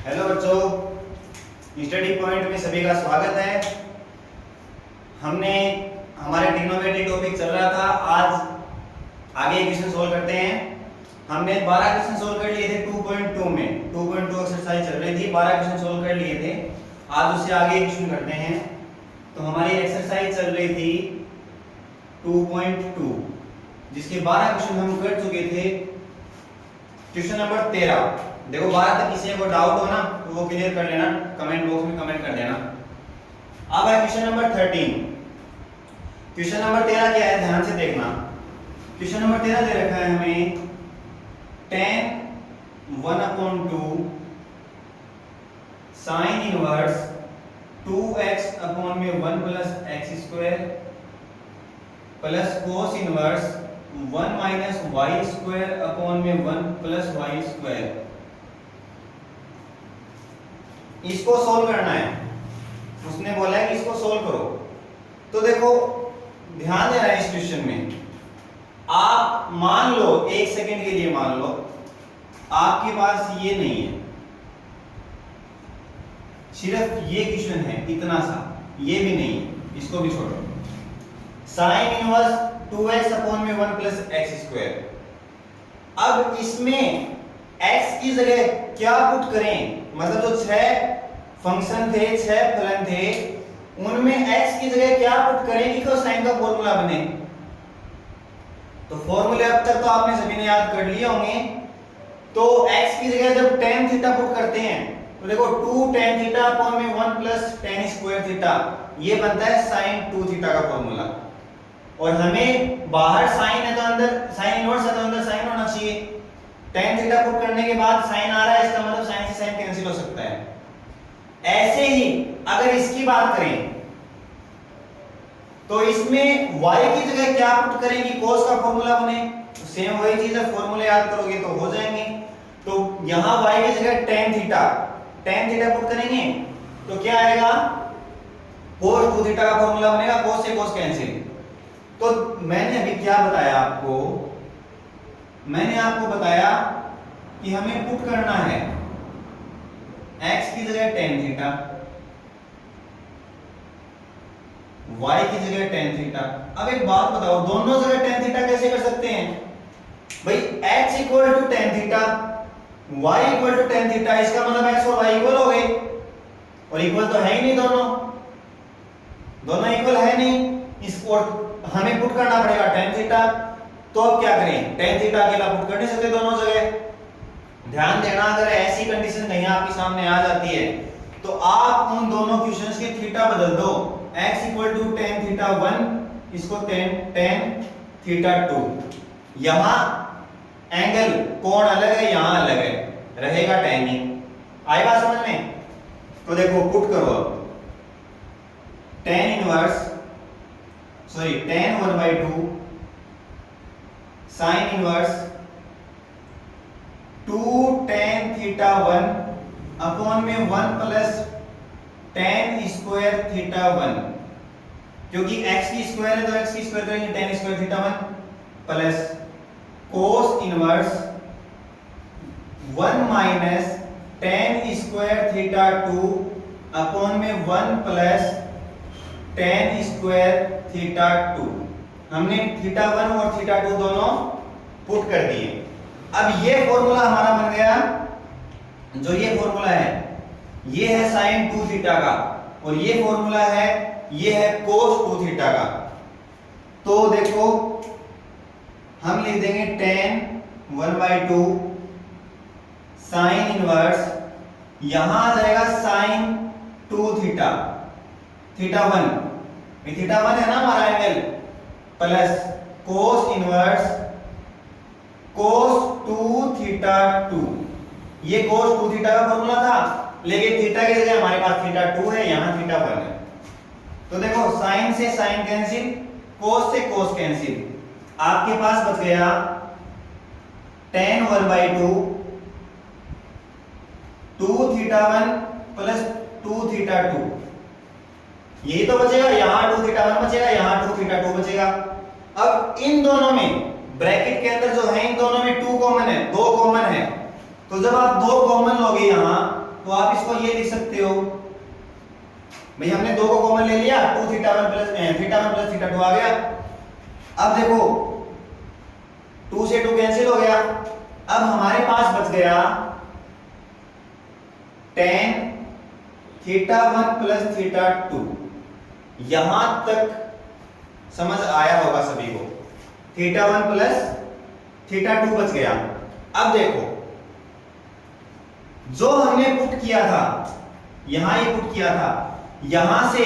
Hello बच्चों, study point में सभी का स्वागत है। हमने हमारे ट्रिग्नोमेट्री टॉपिक चल रहा था। आज आगे क्वेश्चन सोल्व करते हैं। हमने 12 क्वेश्चन सोल्व कर लिए थे 2.2 में। 2.2 एक्सरसाइज चल रही थी, 12 क्वेश्चन सोल्व कर लिए थे। आज उससे आगे क्वेश्चन करते हैं। तो हमारी एक्सरसाइज चल रही थी 2.2, जिसके 12 क्वेश्चन हम कर चुके थे। क्वेश्चन नंबर 13, देखो 12 तक किसी को डाउट हो ना तो वो क्लियर कर लेना, कमेंट बॉक्स में कमेंट कर देना। अब है क्वेश्चन नंबर 13। क्वेश्चन नंबर 13 क्या है, ध्यान से देखना। क्वेश्चन नंबर 13 दे रखा है हमें tan 1/2 sin inverse 2x/1 plus x square plus cos inverse 1 minus y square upon में 1 प्लस y स्क्वायर। इसको सोल्व करना है। उसने बोला है कि इसको सोल्व करो। तो देखो ध्यान देना है इस क्वेश्चन में। आप मान लो, एक सेकंड के लिए मान लो आपके पास ये नहीं है, सिर्फ ये क्वेश्चन है, इतना सा, ये भी नहीं है, इसको भी छोड़ो। साइन इनवर्स 2x अपॉन में 1 प्लस x स्क्वायर। अब इसमें x की जगह क्या पुट करें, मतलब जो 6 फंक्शन थे, 6 फलन थे, उनमें x की जगह क्या पुट करें कि कोसाइन का फॉर्मूला बने। तो फॉर्मूले अब तक तो आपने सभी ने याद कर लिए होंगे। तो x की जगह जब tan थीटा पुट करते हैं तो देखो 2 tan थीटा अपॉन में 1 प्लस tan स्क्वायर थीटा, ये बनता है sin 2 थीटा का फॉर्मूला। और हमें बाहर साइन है तो अंदर साइन इनवर्स है तो अंदर साइन होना चाहिए। tan थीटा पुट करने के बाद साइन आ रहा है, इसका मतलब साइन से साइन कैंसिल हो सकता है। ऐसे ही अगर इसकी बात करें तो इसमें y की जगह क्या पुट करें कि cos का फॉर्मूला बने। तो सेम वही चीज है, फॉर्मूले याद करोगे तो हो जाएंगे। तो यहां y की जगह tan थीटा पुट करेंगे तो क्या आएगा, cos 2 थीटा का फॉर्मूला बनेगा, cos से cos कैंसिल। तो मैंने अभी क्या बताया आपको, मैंने आपको बताया कि हमें पुट करना है x की जगह tan थीटा, y की जगह tan थीटा। अब एक बात बताओ, दोनों जगह tan थीटा कैसे कर सकते हैं भाई। x equal to tan theta, y equal to tan theta, इसका मतलब x और y इक्वल हो गए। और इक्वल तो है ही नहीं, दोनों इक्वल है नहीं। इसको हमें पुट करना पड़ेगा tan थीटा। तो अब क्या करें, tan थीटा अकेला पुट कर नहीं सकते दोनों जगह। ध्यान देना, अगर ऐसी कंडीशन कहीं आपके सामने आ जाती है तो आप उन दोनों क्वेश्चंस के थीटा बदल दो। x equal to tan theta 1, इसको tan थीटा 2। यहां एंगल कोण अलग है, यहां अलग है, रहेगा tan ही। आई बात समझ में। तो देखो पुट करो अब tan 1/2 sin inverse 2 tan theta 1 upon में 1 प्लस tan स्क्वायर थीटा 1, क्योंकि x की स्क्वायर है तो x की स्क्वायर करेंगे, tan square theta 1 plus cos inverse 1 minus tan square theta 2 upon में 1 प्लस tan स्क्वायर थीटा 2। हमने थीटा 1 और थीटा 2 दोनों पुट कर दिए। अब ये फॉर्मूला हमारा बन गया, जो ये फॉर्मूला है ये है sin 2 थीटा का, और ये फॉर्मूला है, ये है cos 2 थीटा का। तो देखो हम लिख देंगे tan 1/2 sin इनवर्स, यहां आ जाएगा sin 2 थीटा 1, थीटा 1 है ना हमारा angle, plus cos inverse cos 2 theta 2। ये cos 2 थीटा का फॉर्मूला था, लेकिन थीटा की जगह हमारे पास थीटा 2 है, यहां थीटा 1 है। तो देखो sin से sin कैंसिल, cos से cos कैंसिल, आपके पास बच गया tan 1/2 2 थीटा 1 प्लस 2 थीटा 2। यही तो बचेगा, यहां 2 थीटा 1 बचेगा, यहां 2 थीटा 2 बचेगा। अब इन दोनों में ब्रैकेट के अंदर जो है, इन दोनों में 2 कॉमन है, 2 कॉमन है। तो जब आप 2 कॉमन लोगे यहां तो आप इसको ये लिख सकते हो भाई, हमने दो को कॉमन ले लिया, 2 थीटा 1 प्लस थीटा 2 आ गया। अब देखो 2 से 2 कैंसिल हो गया, अब हमारे पास बच गया tan थीटा 1 प्लस थीटा 2। यहां तक समझ आया होगा सभी को, थीटा 1 प्लस थीटा 2 बच गया। अब देखो जो हमने पुट किया था, यहां ये पुट किया था, यहां से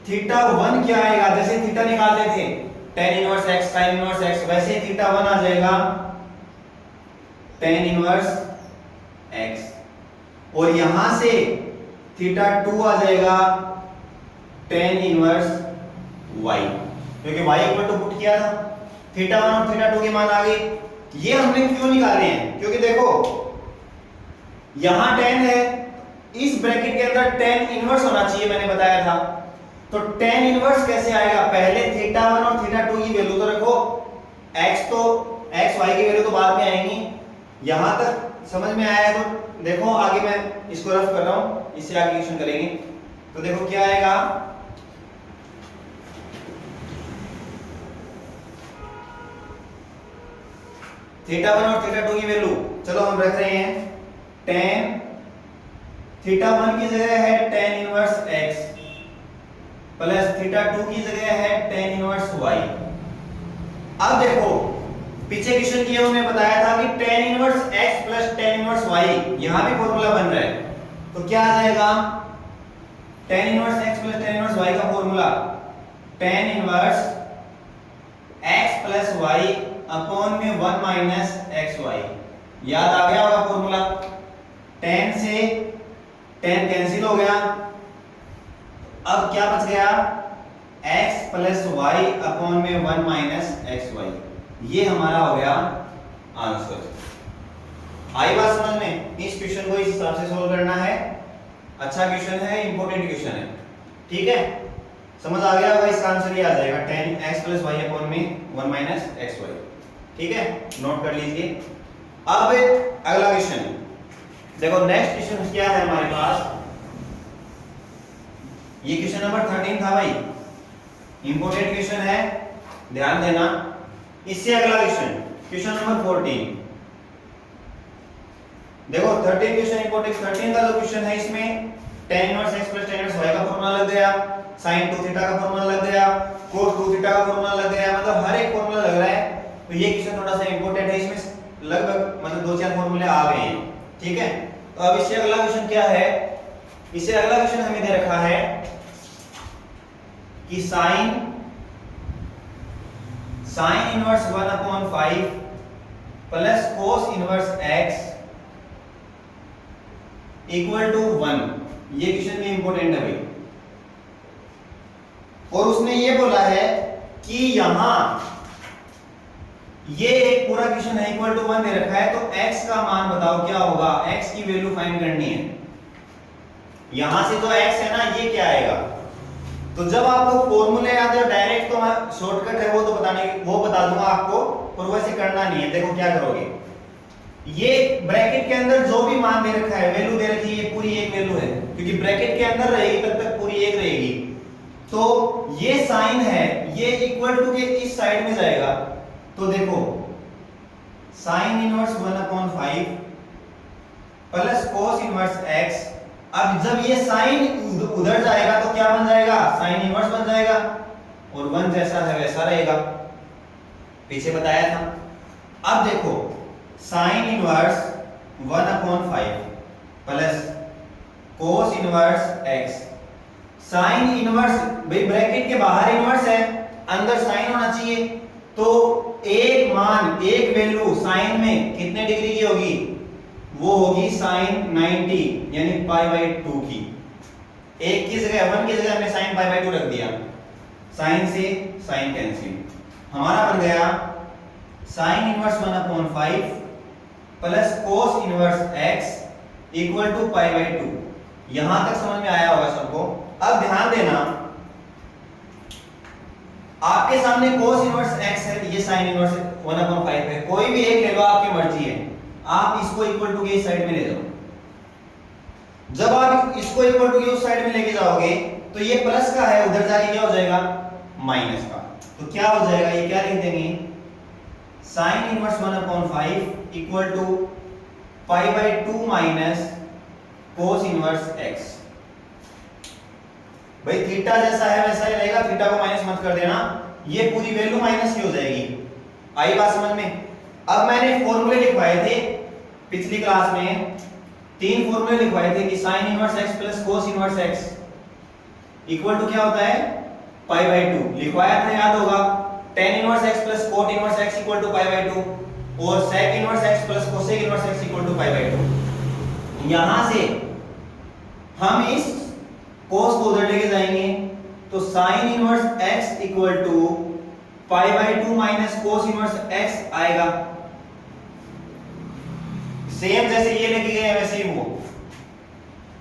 थीटा 1 क्या आएगा, जैसे थीटा निकालते थे tan inverse x sin inverse x, वैसे थीटा 1 आ जाएगा tan इनवर्स x, और यहां से थीटा 2 आ जाएगा tan इनवर्स y, क्योंकि y इक्वल टू पुट किया था, थीटा 1 और थीटा 2 के मान आ गए। ये हमने क्यों निकाले हैं, क्योंकि देखो यहां tan है, इस ब्रैकेट के अंदर tan इनवर्स होना चाहिए, मैंने बताया था। तो tan इनवर्स कैसे आएगा, पहले थीटा 1 और थीटा 2 की वैल्यू तो रखो, x y की वैल्यू तो बाद में आएंगी। यहां तक समझ में आया है तो देखो, आगे मैं इसको रफ कर रहा हूं, इससे आगे क्वेश्चन करेंगे। तो देखो क्या आएगा, थीटा 1 और थीटा 2 की वैल्यू चलो हम रख रहे हैं, tan थीटा 1 की जगह है tan inverse x plus theta 2 की जगह है tan इनवर्स y। अब देखो पीछे क्वेश्चन किया हमने बताया था कि tan inverse x plus tan inverse y, यहां भी फॉर्मूला बन रहा है, तो क्या आ जाएगा tan inverse x plus tan inverse y का formula tan inverse x plus y upon में 1 माइनस xy। याद आ गया होगा फॉर्मूला, tan से tan कैंसिल हो गया, अब क्या बच गया x प्लस y अपॉन में 1 माइनस xy। ये हमारा हो गया आंसर। आई बात समझ में, इस क्वेश्चन को इस हिसाब से सोल्व करना है। अच्छा क्वेश्चन है, इंपॉर्टेंट क्वेश्चन है, ठीक है, समझ आ गया होगा, इसका आंसर ये आ जाएगा tan x plus y upon में 1 माइनस xy। ठीक है, नोट कर लीजिए। अब अगला क्वेश्चन देखो, नेक्स्ट क्वेश्चन क्या है हमारे पास, ये क्वेश्चन नंबर 13 था भाई, इंपॉर्टेंट क्वेश्चन है, ध्यान देना। इससे अगला क्वेश्चन, क्वेश्चन नंबर 14 देखो, 13 क्वेश्चन इंपॉर्टेंट, 13 का जो क्वेश्चन है इसमें tan inverse x plus tan inverse y का फॉर्मूला लग गया, sin 2 थीटा का फॉर्मूला लग गया, cos 2 थीटा का फॉर्मूला लग गया, मतलब हर एक फॉर्मूला लग रहा है। तो ये क्वेश्चन थोड़ा सा इंपॉर्टेंट है, इसमें लगभग मतलब 2-4 फॉर्मूले आ गए हैं, ठीक है। तो अब इससे अगला क्वेश्चन क्या है, इससे अगला क्वेश्चन हमें दे रखा है कि sin inverse 1/5 plus cos inverse x equal to 1। ये क्वेश्चन भी इंपॉर्टेंट है भाई, और उसने ये बोला है कि यहां ये एक पूरा क्वेश्चन है, इक्वल टू 1 दे रखा है, तो x का मान बताओ क्या होगा, x की वैल्यू फाइंड करनी है। यहां से तो x है ना, ये क्या आएगा, तो जब आपको फॉर्मूले याद है डायरेक्ट, तो शॉर्टकट है वो तो वो बता दूंगा आपको, पर वैसे करना नहीं है। देखो क्या करोगे, ये ब्रैकेट के अंदर जो भी मान दे रखा है, वैल्यू दे रखी है, ये पूरी एक वैल्यू है, क्योंकि ब्रैकेट के अंदर रहेगी तब तक पूरी एक रहेगी। तो ये साइन है, ये इक्वल टू के इस साइड में जाएगा, तो देखो sign inverse 1/5 plus cos inverse x। अब जब ये साइन उधर जाएगा तो क्या बन जाएगा, साइन इनवर्स बन जाएगा, और 1 जैसा है वैसा रहेगा, पीछे बताया था। अब देखो sign inverse 1/5 plus cos inverse x, sine inverse भाई ब्रैकेट के बाहर इनवर्स है, अंदर साइन होना चाहिए, तो एक मान, एक वैल्यू साइन में कितने डिग्री की होगी, वो होगी साइन 90 यानी π/2 की। एक की जगह 1 की जगह हमने साइन π/2 रख दिया, साइन से साइन कैंसिल, हमारा बन गया sine inverse 1/5 plus cos inverse x equal to π/2। यहां तक समझ में आया होगा सबको। अब ध्यान देना, आपके सामने cos इनवर्स x है, ये sin इनवर्स 1/5 है, कोई भी एक ले लो, आपकी मर्जी है, आप इसको इक्वल टू के इस साइड में ले जाओ। जब आप इसको इक्वल टू उस साइड में लेके जाओगे तो ये प्लस का है, उधर जाके क्या हो जाएगा माइनस का। तो क्या हो जाएगा, ये क्या लिख देंगे, sine inverse 1/5 equal to π/2 minus cos inverse x। भाई थीटा जैसा है वैसा ही रहेगा, थीटा को माइनस मत कर देना, ये पूरी वैल्यू माइनस की हो जाएगी। आई बात समझ में। अब मैंने फॉर्मूले लिखवाए थे पिछली क्लास में, 3 फॉर्मूले लिखवाए थे कि sine inverse x plus cos inverse x equal to क्या होता है π/2 लिखवाया था, याद होगा। tan inverse x plus cot inverse x equal to π/2 और sec inverse x plus cosec inverse x equal to π/2। यहां से हम इस कोस को उधर लेके जाएंगे तो sine inverse x equal to π/2 minus cos inverse x आएगा। सेम जैसे ये लेके गए वैसे ही वो,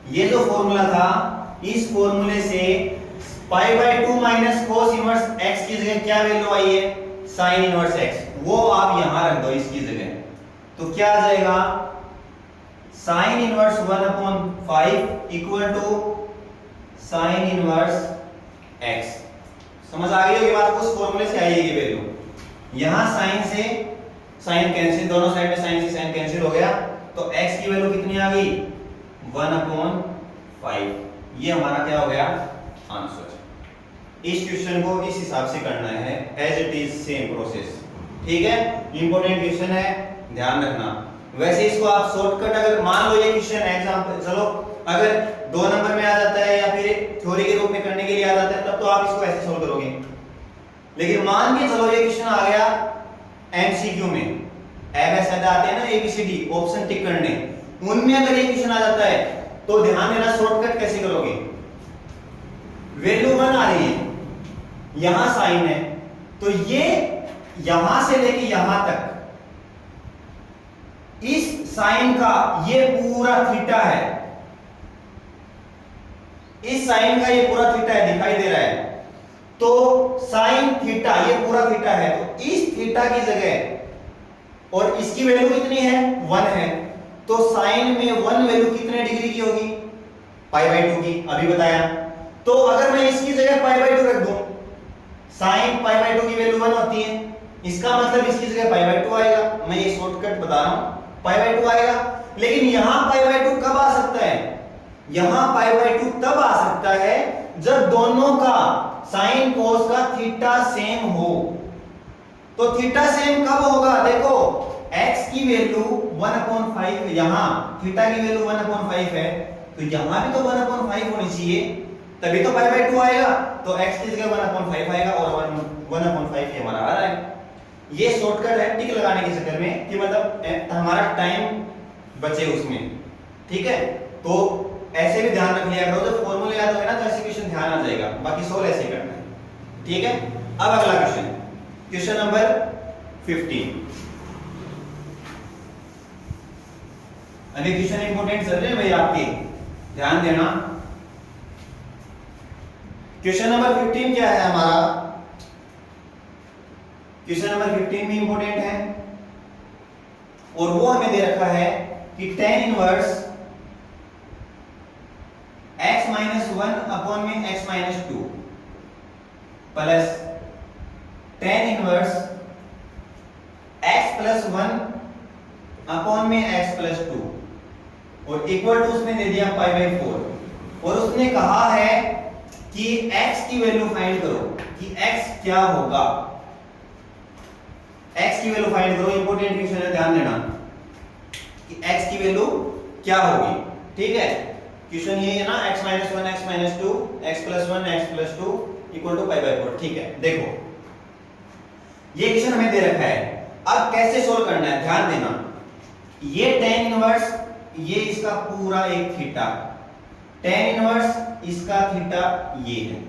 ये जो फॉर्मूला था इस फॉर्मूले से π/2 माइनस कोस इनवर्स x की जगह क्या वैल्यू आई है, साइन इनवर्स x, वो आप यहां रख दो इसकी जगह। तो क्या आ जाएगा, sine inverse 1/5 equal to sine inverse x। समझ आ गई होगी बात, उस फॉर्मूले से आई है ये वैल्यू। यहां साइन से साइन कैंसिल, दोनों साइड में साइन से साइन कैंसिल हो गया, तो x की वैल्यू कितनी आ गई 1/5। ये हमारा क्या हो गया आंसर। इस क्वेश्चन को इस हिसाब से करना है, as it is same process, ठीक है। इंपॉर्टेंट क्वेश्चन है, ध्यान रखना। वैसे इसको आप शॉर्टकट, अगर मान लो ये क्वेश्चन एग्जांपल, चलो अगर 2 नंबर में आ जाता है या फिर थ्योरी के रूप में करने के लिए आ जाता है तब तो आप इसको ऐसे सॉल्व करोगे। लेकिन मान के चलो ये क्वेश्चन आ गया एमसीक्यू में, एबीसीडी आते हैं ना, एबीसीडी ऑप्शन टिक करने, उनमें अगर ये क्वेश्चन आ जाता है तो ध्यान देना शॉर्टकट कैसे करोगे। वैल्यू 1 आ रही है, यहां साइन है, तो ये यहां से लेके यहां तक इस साइन का ये पूरा थीटा है, इस साइन का ये पूरा थीटा है, दिखाई दे रहा है। तो साइन थीटा ये पूरा थीटा है, तो इस थीटा की जगह, और इसकी वैल्यू कितनी है 1 है, तो साइन में 1 वैल्यू कितने डिग्री की होगी π/2 की, अभी बताया। तो अगर मैं इसकी जगह π/2 रख दूं, साइन π/2 की वैल्यू 1 होती है, इसका मतलब इसकी जगह π/2 आएगा। मैं ये शॉर्टकट बता रहा हूं, π/2 आएगा। लेकिन यहां π/2 कब आ सकता है, यहां π/2 तब आ सकता है जब दोनों का साइन कोस का थीटा सेम हो। तो थीटा सेम कब होगा, देखो x की वैल्यू 1/5 है, यहां थीटा की वैल्यू 1/5 है, तो यहां भी तो 1/5 होनी चाहिए, तभी तो π/2 आएगा। तो x की जगह 1/5 आएगा और 1/5 ये हमारा आ रहा है। ये शॉर्टकट है टिक लगाने के चक्कर में कि मतलब हमारा टाइम बचे उसमें, ठीक है। तो ऐसे भी ध्यान रख लिया करो, जब फॉर्मूला याद होगा ना तो ऐसे क्वेश्चन ध्यान आ जाएगा, बाकी सोल्व ऐसे करना है, ठीक है। अब अगला क्वेश्चन, क्वेश्चन नंबर 15। अभी क्वेश्चन इंपोर्टेंट चल रहे हैं भाई आपके, ध्यान देना। क्वेश्चन नंबर 15 क्या है हमारा, क्वेश्चन नंबर 15 भी इंपोर्टेंट है, और वो हमें दे रखा है कि tan inverse x minus 1 upon में x minus 2 plus tan inverse x plus 1 upon में x प्लस 2 और इक्वल टू उसने दे दिया π/4, और उसने कहा है कि x की वैल्यू फाइंड करो कि x क्या होगा, x की वैल्यू फाइंड करो। इंपोर्टेंट क्वेश्चन है, ध्यान देना कि x की वैल्यू क्या होगी, ठीक है। क्वेश्चन ये है ना, x minus 1 x minus 2 x plus 1 x plus 2 equal to π/4, ठीक है। देखो ये क्वेश्चन हमें दे रखा है, अब कैसे सोल्व करना है ध्यान देना। ये tan इनवर्स, ये इसका पूरा एक थीटा, tan इनवर्स इसका थीटा ये है।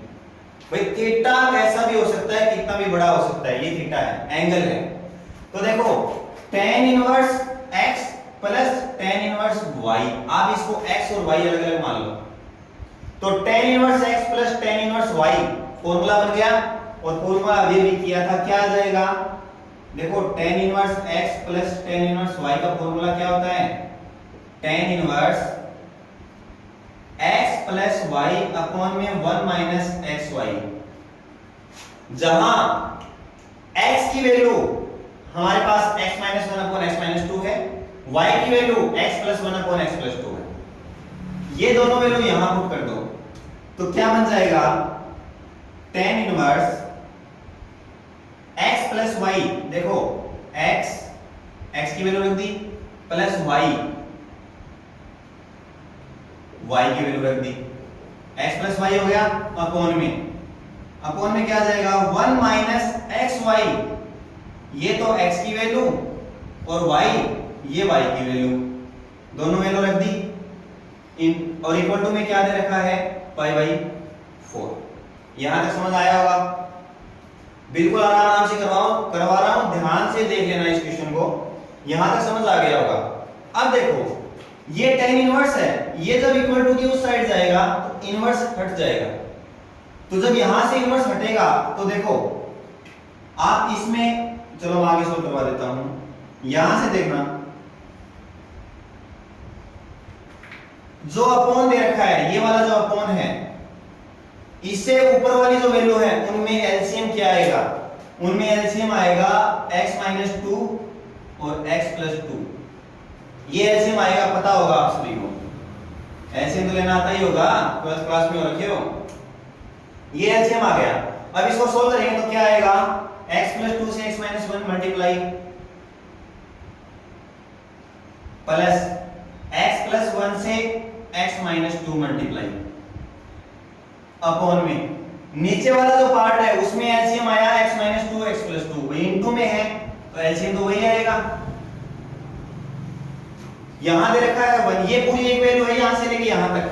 भाई थीटा कैसा भी हो सकता है, कितना भी बड़ा हो सकता है, ये थीटा है, एंगल है। तो देखो tan inverse x plus tan inverse y, आप इसको x और y अलग अलग मान लो, तो tan inverse x plus tan inverse y formula बन गया, और फॉर्मूला अभी भी किया था, क्या आ जाएगा, देखो tan inverse x plus tan inverse y का फॉर्मूला क्या होता है, tan inverse x plus Y upon में 1 माइनस एक्स वाई, जहां x की वैल्यू हमारे पास x minus 1 upon x minus 2 है, y की value x plus 1 upon x plus 2 है। ये दोनों वैल्यू यहां पुट कर दो तो क्या बन जाएगा, tan inverse x plus Y, देखो x की वैल्यू रख दी प्लस y की वैल्यू रख दी, x प्लस वाई हो गया, अपॉन में क्या आ जाएगा 1 माइनस एक्स वाई, ये तो x की वैल्यू और y ये y की वैल्यू, दोनों वैल्यू रख दी और इक्वल टू में क्या दे रखा है पाई बाई 4। यहां तक समझ आया होगा, बिल्कुल आराम से करवा रहा हूं, ध्यान से देख लेना इस क्वेश्चन को, यहां तक समझ आ गया होगा। अब देखो ये tan इनवर्स है, ये जब इक्वल टू की उस साइड जाएगा तो इनवर्स हट जाएगा, तो जब यहां से इनवर्स हटेगा तो देखो आप इसमें, चलो मैं आगे सोल्व करवा देता हूं, यहां से देखना जो अपॉन दे रखा है, ये वाला जो अपॉन है, इससे ऊपर वाली जो वैल्यू है उनमें एलसीएम क्या आएगा, उनमें एलसीएम आएगा x माइनस 2 और x प्लस 2, ये एलसीएम आएगा, पता होगा आप सभी को, एलसीएम तो लेना आता ही होगा, ट्वेल्थ क्लास में रखे हो, ये एलसीएम आ गया। अब इसको सोल्व करेंगे तो क्या आएगा, x प्लस 2 से x minus 1 multiply plus x plus 1 से x माइनस 2 मल्टीप्लाई अपॉन में नीचे वाला जो पार्ट है उसमें एलसीएम आया x माइनस 2 x प्लस 2, वही इनटू में है तो एलसीएम तो वही आएगा, यहां दे रखा है 1, ये पूरी एक वैल्यू है, यहां से लेके यहां तक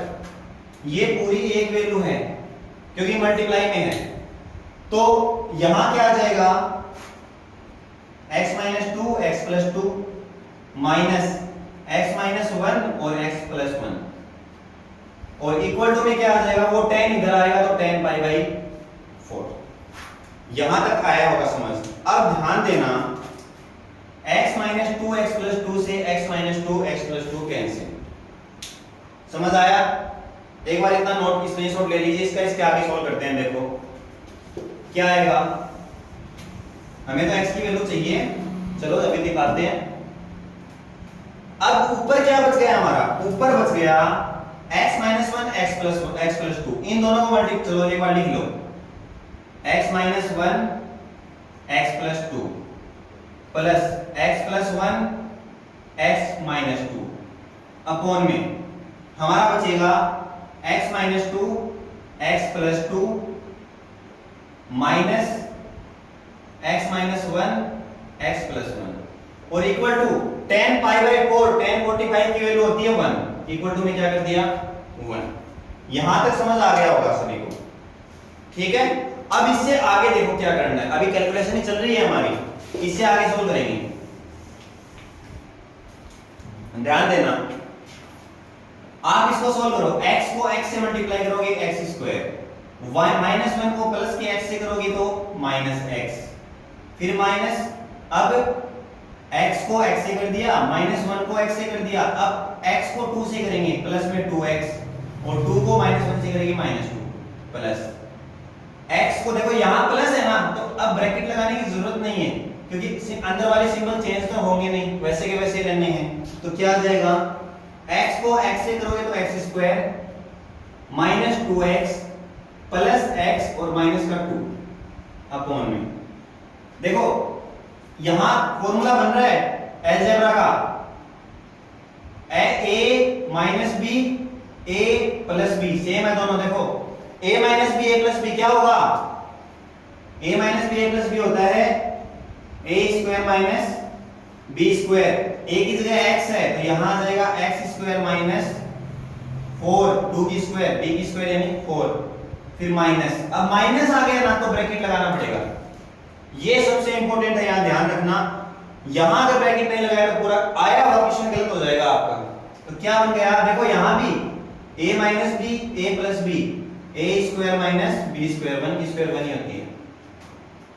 ये पूरी एक वैल्यू है क्योंकि मल्टीप्लाई में है, तो यहां क्या आ जाएगा x minus 2 x plus 2 minus x minus 1 और x प्लस 1 और इक्वल टू में क्या आ जाएगा, वो tan इधर आएगा तो tan पाई बाई 4। यहां तक आया होगा समझ। अब ध्यान देना x माइनस 2 x प्लस 2 से x minus 2 x plus 2 cancel, समझ आया। एक बार इतना नोट स्क्रीनशॉट ले लीजिए इसका, इसके आगे सॉल्व करते हैं। देखो क्या आएगा, हमें तो x की वैल्यू चाहिए, चलो अभी दिखाते हैं। अब ऊपर क्या बच गया हमारा, ऊपर बच गया x माइनस 1 x प्लस 2, इन दोनों को मल्टीप्लाई, चलो एक बार लिख लो, x minus 1 x plus 2 plus x plus 1 x minus 2 upon में हमारा बचेगा x minus 2 x plus 2 minus x minus 1 x plus 1 और equal to tan pi by 4, tan 45 की वैल्यू होती है 1, इक्वल टू में क्या कर दिया 1। यहां तक समझ आ गया होगा सभी को, ठीक है। अब इससे आगे देखो क्या करना है, अभी कैलकुलेशन ही चल रही है हमारी, इससे आगे सोल्व करेंगे, ध्यान देना। आप इसको सोल्व करो, x को x से मल्टीप्लाई करोगे x स्क्वायर, माइनस 1 को प्लस के x से करोगे तो माइनस x, फिर माइनस, अब x को x से कर दिया, माइनस 1 को x से कर दिया, अब x को 2 से करेंगे प्लस में 2x और 2 को माइनस 1 से करेंगे माइनस 2 प्लस x को, देखो यहां प्लस है ना तो अब ब्रैकेट लगाने की जरूरत नहीं है क्योंकि अंदर वाले सिंबल चेंज तो होंगे नहीं, वैसे के वैसे रहने हैं। तो क्या आ जाएगा, x को x से करोगे तो x square minus 2x plus x और माइनस का 2 अपॉन में, देखो यहां फॉर्मूला बन रहा है अलजेब्रा का, a minus b a plus b, same है दोनों। देखो a minus b a plus b क्या होगा, a minus b a plus b होता है a square minus b square, a की जगह x है तो यहां आ जाएगा x स्क्वायर माइनस 4, 2 की स्क्वायर b की स्क्वायर यानी 4, फिर माइनस, अब माइनस आ गया ना तो ब्रैकेट लगाना पड़ेगा, ये सबसे इंपॉर्टेंट है, यहां ध्यान रखना। यहां अगर ब्रैकेट नहीं लगाया तो पूरा आया हुआ क्वेश्चन गलत हो जाएगा आपका। तो क्या बन गया, देखो यहां भी a minus b a plus b, a square minus b square, 1 की स्क्वायर 1 ही होती है।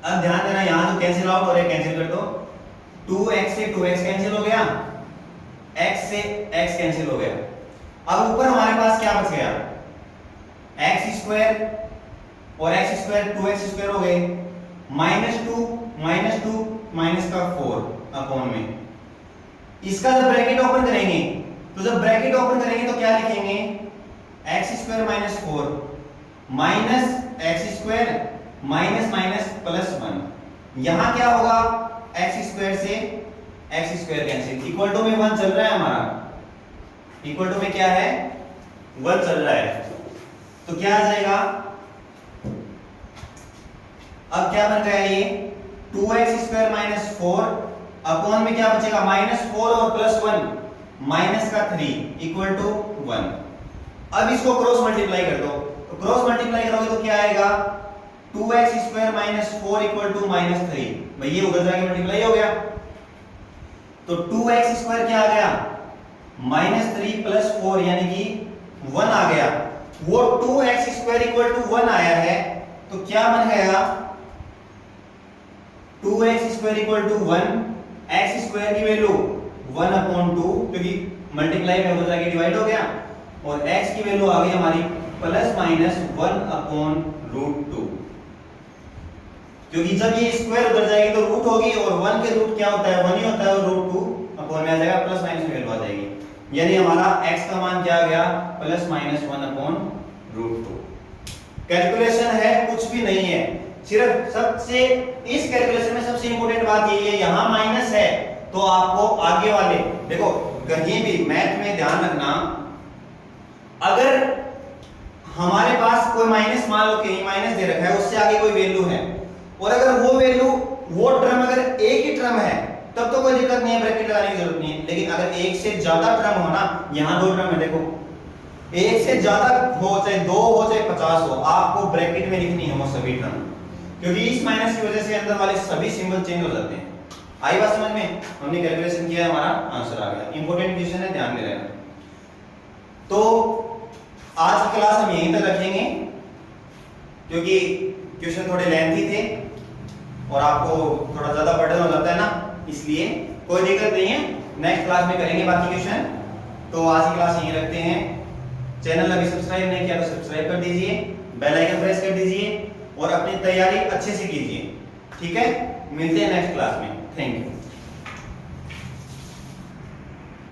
अब ध्यान देना, यहां जो कैंसिल आउट हो रहा है कैंसिल कर दो, 2x से 2x कैंसिल हो गया, x से x कैंसिल हो गया। अब ऊपर हमारे पास क्या बच गया, एक्स स्क्वायर और एक्स स्क्वायर 2x स्क्वायर हो गए, -2 माइनस का 4 अपॉन में। इसका जब ब्रैकेट ओपन करेंगे तो जब ब्रैकेट ओपन करेंगे तो क्या लिखेंगे, X square minus 4 minus X square minus minus plus 1। यहां क्या होगा, एक्स स्क्वायर से X square cancel, equal to में 1 चल रहा है हमारा, इक्वल टू में क्या है 1 चल रहा है, तो क्या आ जाएगा, अब क्या बन गया ये 2x स्क्वायर माइनस 4 अपॉन में क्या बचेगा -4 और प्लस 1 माइनस का 3 इक्वल टू 1। अब इसको क्रॉस मल्टीप्लाई कर दो, तो क्रॉस मल्टीप्लाई करोगे तो क्या आएगा 2x square minus 4 equal to -3, भाई ये उधर जाके मल्टीप्लाई हो गया, तो 2x स्क्वायर क्या आ गया -3 प्लस 4 यानी कि 1 आ गया, वो 2x स्क्वायर इक्वल टू 1 आया है, तो क्या बन गया 2x square equal to 1, x square की वैल्यू 1/2 क्योंकि मल्टीप्लाई में उधर जाके डिवाइड हो गया, और x की वैल्यू आ गई हमारी प्लस माइनस 1/√2, क्योंकि जब ये स्क्वायर उधर जाएगी तो रूट होगी, और 1 के रूट क्या होता है 1 ही होता है, और √2 अपॉन में आ जाएगा, प्लस माइनस में वैल्यू आ जाएगी, यानी हमारा x का मान क्या आ गया प्लस माइनस 1/√2। कैलकुलेशन है कुछ भी नहीं है, सिर्फ सबसे इस कैलकुलेशन में सबसे इंपॉर्टेंट बात यही है, यहां माइनस है तो आपको आगे वाले देखो कहीं भी मैथ में ध्यान रखना, अगर हमारे पास कोई माइनस मान लो कहीं माइनस दे रखा है, उससे आगे कोई वैल्यू है, और अगर वो वैल्यू वो टर्म अगर एक ही टर्म है तब तो कोई दिक्कत नहीं है, ब्रैकेट लगाने की जरूरत नहीं है, लेकिन अगर एक से ज्यादा टर्म हो ना, यहां 2 टर्म है देखो, एक से ज्यादा हो चाहे 2 हो चाहे 50 हो, आपको ब्रैकेट में लिखनी है वो सभी टर्म, क्योंकि इस माइनस की वजह से अंदर वाले सभी सिंबल चेंज हो जाते हैं। आई बात समझ में, हमने कैलकुलेशन किया है, हमारा आंसर आ गया, इंपॉर्टेंट क्वेश्चन है, ध्यान में रहना। तो आज की क्लास हम यहीं तक रखेंगे, क्योंकि क्वेश्चन थोड़े लेंथी थे और आपको थोड़ा ज्यादा बर्डन हो जाता है ना, इसलिए कोई दिक्कत नहीं है, नेक्स्ट क्लास में करेंगे बाकी क्वेश्चन। तो आज की क्लास यहीं रखते हैं, चैनल अभी सब्सक्राइब नहीं किया तो सब्सक्राइब कर दीजिए, बेल आइकन प्रेस कर दीजिए और अपनी तैयारी अच्छे से कीजिए, ठीक है। मिलते हैं नेक्स्ट क्लास में, थैंक यू।